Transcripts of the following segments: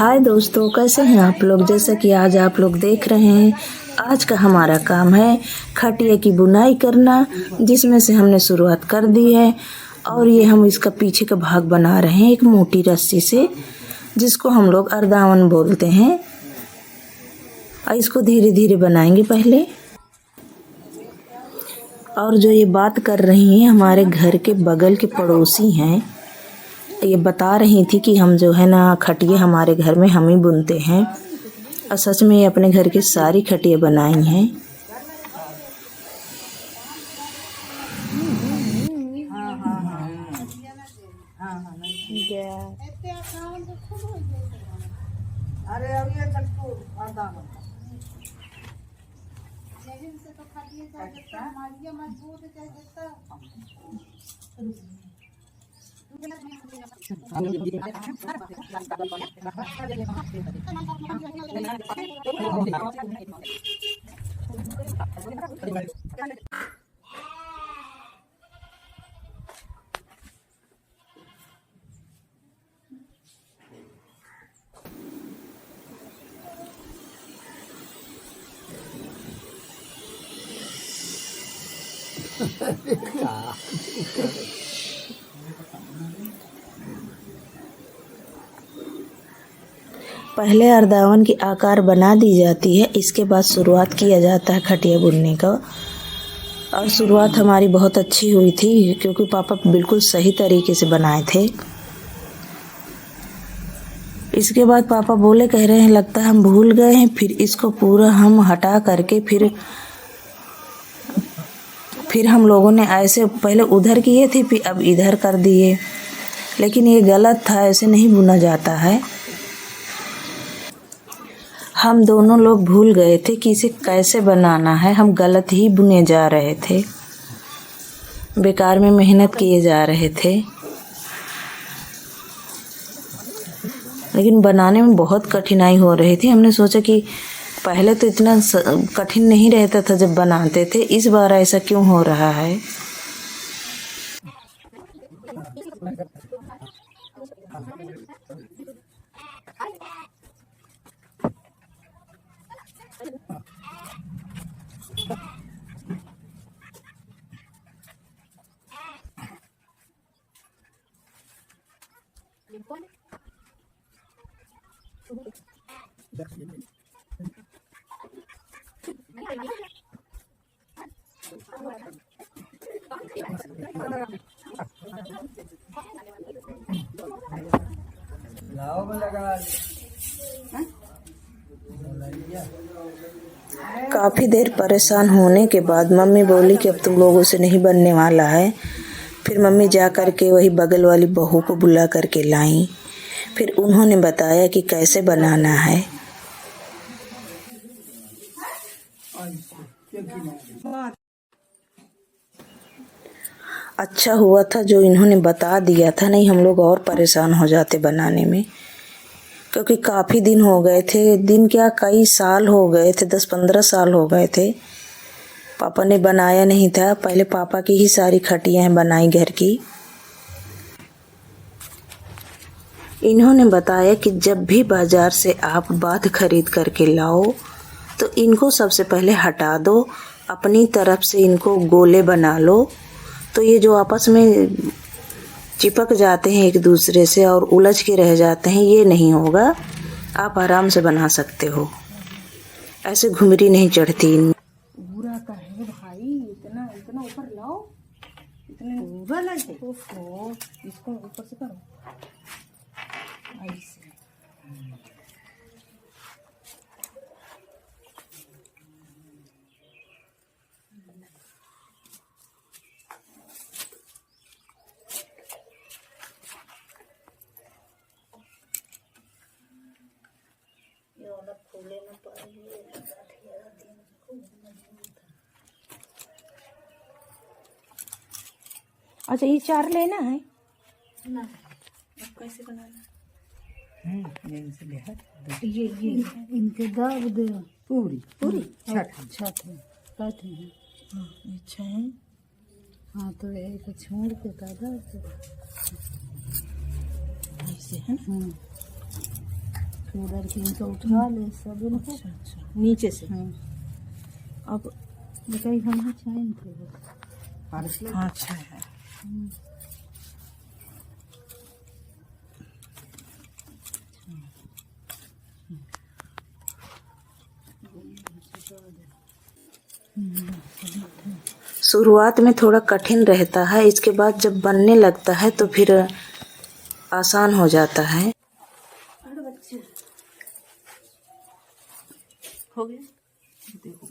हाय दोस्तों, कैसे हैं आप लोग। जैसा कि आज आप लोग देख रहे हैं, आज का हमारा काम है खटिया की बुनाई करना, जिसमें से हमने शुरुआत कर दी है। और ये हम इसका पीछे का भाग बना रहे हैं एक मोटी रस्सी से, जिसको हम लोग अर्दावन बोलते हैं। और इसको धीरे धीरे बनाएंगे पहले। और जो ये बात कर रही हैं हमारे घर के बगल के पड़ोसी हैं, ये बता रही थी कि हम जो है ना खटिया हमारे घर में हम ही बुनते हैं। और सच में ये अपने घर की सारी खटिया बनाई हैं। पहले अर्दावन की आकार बना दी जाती है, इसके बाद शुरुआत किया जाता है खटिया बुनने का। और शुरुआत हमारी बहुत अच्छी हुई थी, क्योंकि पापा बिल्कुल सही तरीके से बनाए थे। इसके बाद पापा बोले, कह रहे हैं लगता है हम भूल गए हैं। फिर इसको पूरा हम हटा करके फिर हम लोगों ने ऐसे पहले उधर किए थे, फिर अब इधर कर दिए। लेकिन ये गलत था, ऐसे नहीं बुना जाता है। हम दोनों लोग भूल गए थे कि इसे कैसे बनाना है। हम गलत ही बुने जा रहे थे, बेकार में मेहनत किए जा रहे थे। लेकिन बनाने में बहुत कठिनाई हो रही थी। हमने सोचा कि पहले तो इतना कठिन नहीं रहता था जब बनाते थे, इस बार ऐसा क्यों हो रहा है। काफ़ी देर परेशान होने के बाद मम्मी बोली कि अब तुम लोगों से नहीं बनने वाला है। फिर मम्मी जा कर के वही बगल वाली बहू को बुला करके लाई। फिर उन्होंने बताया कि कैसे बनाना है। अच्छा हुआ था जो इन्होंने बता दिया था, नहीं हम लोग और परेशान हो जाते बनाने में। क्योंकि काफ़ी दिन हो गए थे, दिन क्या कई साल हो गए थे, 10-15 साल हो गए थे पापा ने बनाया नहीं था। पहले पापा की ही सारी खटियाँ बनाई घर की। इन्होंने बताया कि जब भी बाज़ार से आप बाध खरीद करके लाओ तो इनको सबसे पहले हटा दो, अपनी तरफ से इनको गोले बना लो। तो ये जो आपस में चिपक जाते हैं एक दूसरे से और उलझ के रह जाते हैं, ये नहीं होगा। आप आराम से बना सकते हो, ऐसे घुमरी नहीं चढ़ती। बुरा का है भाई, इतना इतना ऊपर लाओ, इतने पूरा लगे। ओहो, इसको ऊपर से करो ऐसे। अच्छा, ये 4 लेना है ना, अब कैसे बनाना? ये इनके दाब दे पूरी पूरी छठ है। अच्छा है। हाँ तो एक छोड़ के दादा ऐसे है ना। उधर की इनको उठा ले सब इनको नीचे से। अब कहीं हम चाहे थे। अच्छा है। शुरुआत में थोड़ा कठिन रहता है, इसके बाद जब बनने लगता है तो फिर आसान हो जाता है। अरे बच्चे हो गया, देखो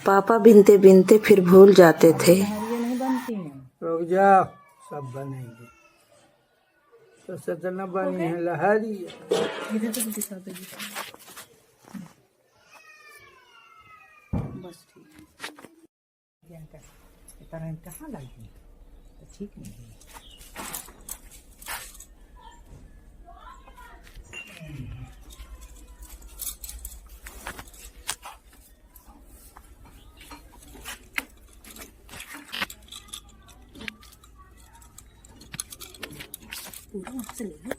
पापा बिनते बिनते फिर भूल जाते थे। ये नहीं बनती है। रुक जा, सब बनेंगे तो सतना बनी है लहरी। इधर तो दिखा दो बस ठीक है। तरह कहाँ लगी तो ठीक नहीं है। पूरा वहाँ से ले लो।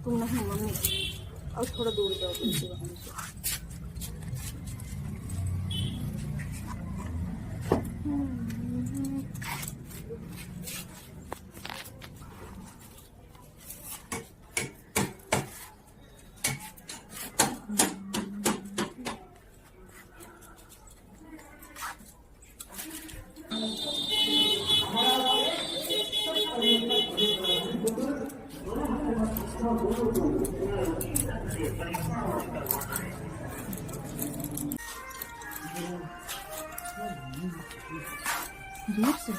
तुम नहीं मम्मी, और थोड़ा दूर जाओ तुमसे वहाँ से। दूर से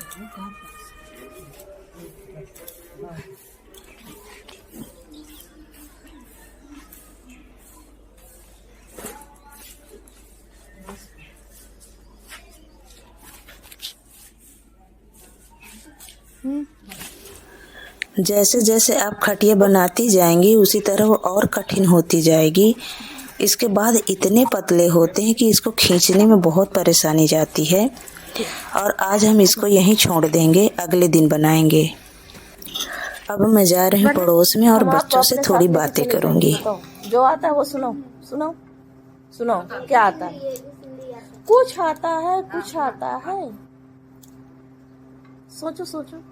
जैसे जैसे आप खटिया बनाती जाएंगी उसी तरह वो और कठिन होती जाएगी। इसके बाद इतने पतले होते हैं कि इसको खींचने में बहुत परेशानी जाती है। और आज हम इसको यहीं छोड़ देंगे, अगले दिन बनाएंगे। अब मैं जा रही हूँ पड़ोस में और बच्चों से थोड़ी बातें करूँगी। जो आता है वो सुनो सुनो सुनो। क्या आता है? कुछ आता है, कुछ आता है। सोचो सोचो।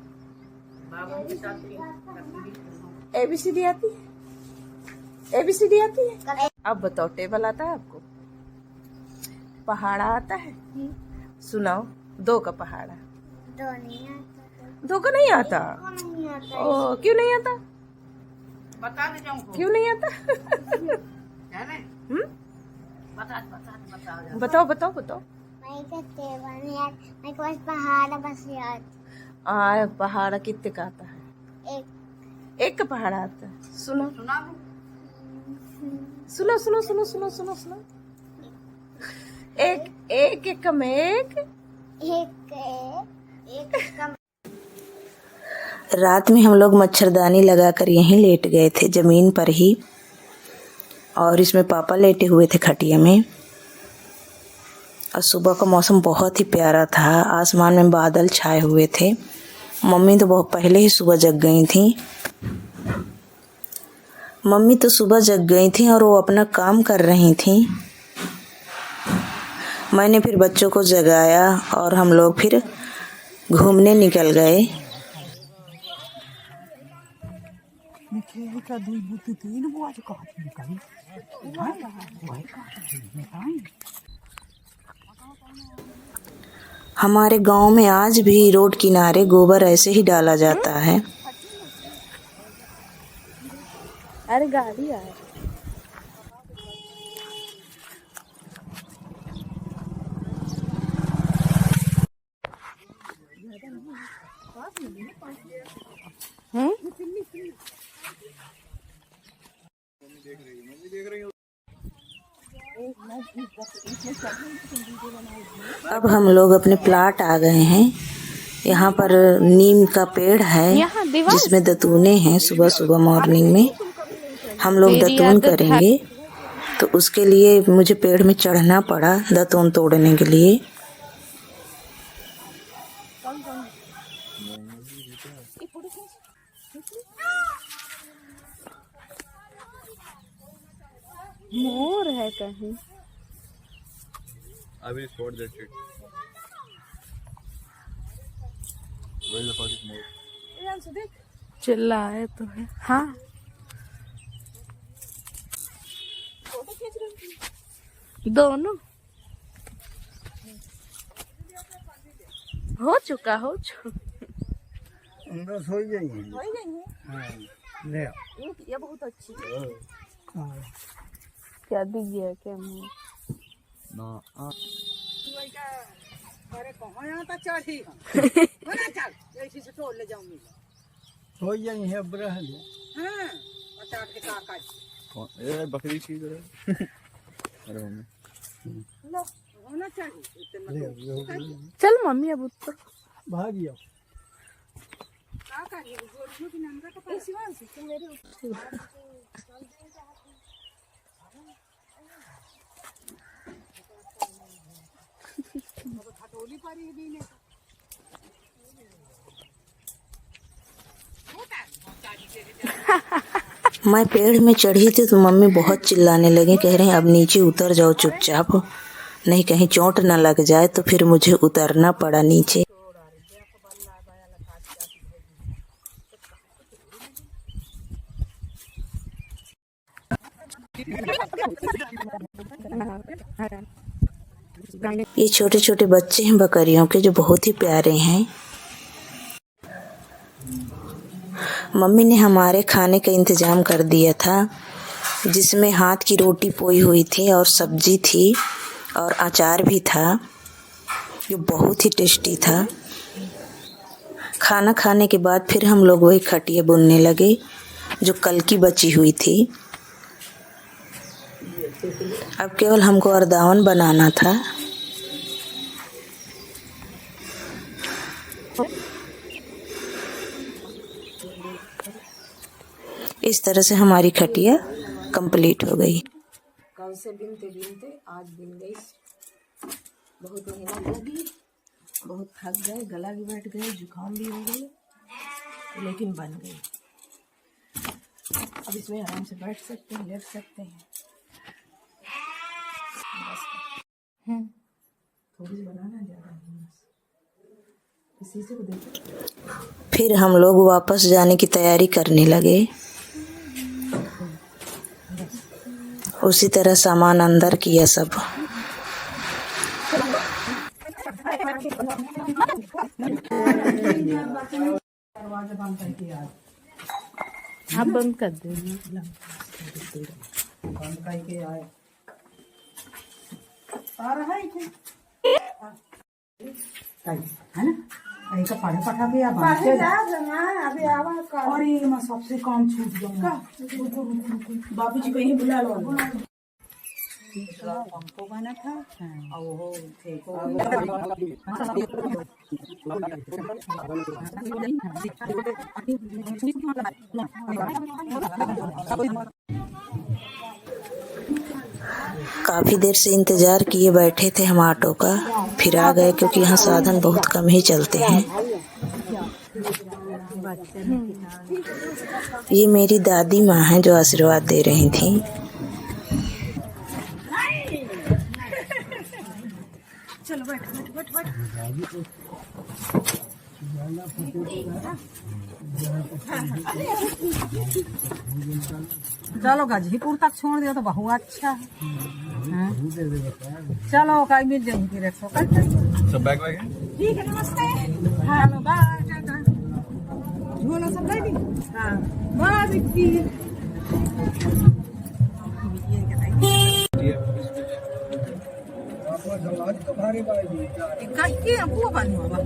ABCD आती है? ABCD आती है? अब बताओ, टेबल आता है आपको? पहाड़ा आता है? सुनाओ, 2 का पहाड़ा। 2 नहीं आता। 2 का नहीं आता? नहीं आता। ओ, क्यों नहीं आता? बता दे जाऊँ क्यों नहीं आता? बताओ बताओ बताओ। मैं तो टेबल नहीं आता, मेरे को बस पहाड़ बस याद। पहाड़ा कितने का आता है? 1 का पहाड़ा आता है। सुनो सुनो सुनो सुनो सुनो सुनो सुनो। एक कम एक कम। रात में हम लोग मच्छरदानी लगाकर यहीं लेट गए थे, ज़मीन पर ही। और इसमें पापा लेटे हुए थे खटिया में। और सुबह का मौसम बहुत ही प्यारा था, आसमान में बादल छाए हुए थे। मम्मी तो बहुत पहले ही सुबह जग गई थी। मम्मी तो सुबह जग गई थी और वो अपना काम कर रही थी। मैंने फिर बच्चों को जगाया और हम लोग फिर घूमने निकल गए। हमारे गांव में आज भी रोड किनारे गोबर ऐसे ही डाला जाता है। अरे गाड़ी आ अब हम लोग अपने प्लाट आ गए हैं। यहाँ पर नीम का पेड़ है जिसमें दतूने हैं। सुबह सुबह मॉर्निंग में हम लोग दतून करेंगे, तो उसके लिए मुझे पेड़ में चढ़ना पड़ा दतून तोड़ने के लिए। मोर है कहीं। I will spot that shit. Where the fuck is more? चिल्लाए तो है। हाँ दोनों हो चुका अंदर सो जाइए। हाँ, ले आओ। ये बहुत अच्छी हाँ। क्या दिख गया क्या मुँह? No. अरे कहाँ यहाँ तक चढ़ी बना चल ऐसी से तोड़ ले जाऊंगी। हो जाइए अब रह ले। हाँ पचास के काका ये बकरी चीज है। अरे मम्मी लो होना चाहिए इतना चल मम्मी अब उत्तर भाग जाओ। काका ये जोड़ियों की नंबर का पैसे वाले से मेरे खटोली पर ही दी ने मैं पेड़ में चढ़ी थी तो मम्मी बहुत चिल्लाने लगी, कह रहे हैं अब नीचे उतर जाओ चुपचाप, नहीं कहीं चोट न लग जाए। तो फिर मुझे उतरना पड़ा नीचे। ये छोटे छोटे बच्चे हैं बकरियों के, जो बहुत ही प्यारे हैं। मम्मी ने हमारे खाने का इंतज़ाम कर दिया था, जिसमें हाथ की रोटी पोई हुई थी और सब्जी थी और अचार भी था, जो बहुत ही टेस्टी था। खाना खाने के बाद फिर हम लोग वही खटिया बुनने लगे जो कल की बची हुई थी। अब केवल हमको अरदावन बनाना था। इस तरह से हमारी खटिया कंप्लीट हो गई। कल से बिनते बिनते आज बिन गई। बहुत मेहनत लगी, बहुत थक गए, गला भी बैठ गए, जुकाम भी हो गई, लेकिन बन गई। अब इसमें आराम से बैठ सकते हैं, लेट सकते हैं। थोड़ी बनाना ज़्यादा नहीं, इसी से को देखो। फिर हम लोग वापस जाने की तैयारी करने लगे। उसी तरह सामान अंदर किया सब। आप बंद कर देना। बंद करके आए आ रहा है है ना कहीं का पढ़े पढ़ा के अभी आवाज और ये मैं सबसे कम छूट जाऊंगा। बाबू जी कहीं बुला लो। हमको बना था और वो थे को काफ़ी देर से इंतज़ार किए बैठे थे हम ऑटो का, फिर आ गए क्योंकि यहाँ साधन बहुत कम ही चलते हैं। ये मेरी दादी माँ हैं जो आशीर्वाद दे रही थी। चलो बैठ बैठ बैठ चलो गाजीपुर तक छोड़ दिया तो बहुत अच्छा है। चलो कल मिल जाएंगे फिर 100 सब बैग बैग है। ठीक है नमस्ते। हाँ बाय झोला सब रेडी। हाँ बाय विक्की। कहीं वो बनी होगा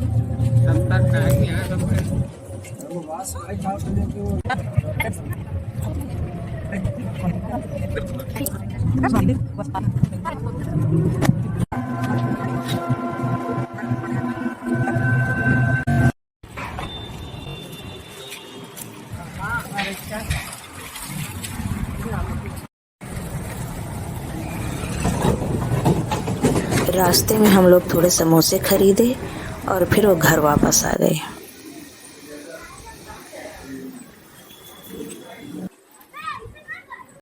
रास्ते में हम लोग थोड़े समोसे खरीदे और फिर वो घर वापस आ गए।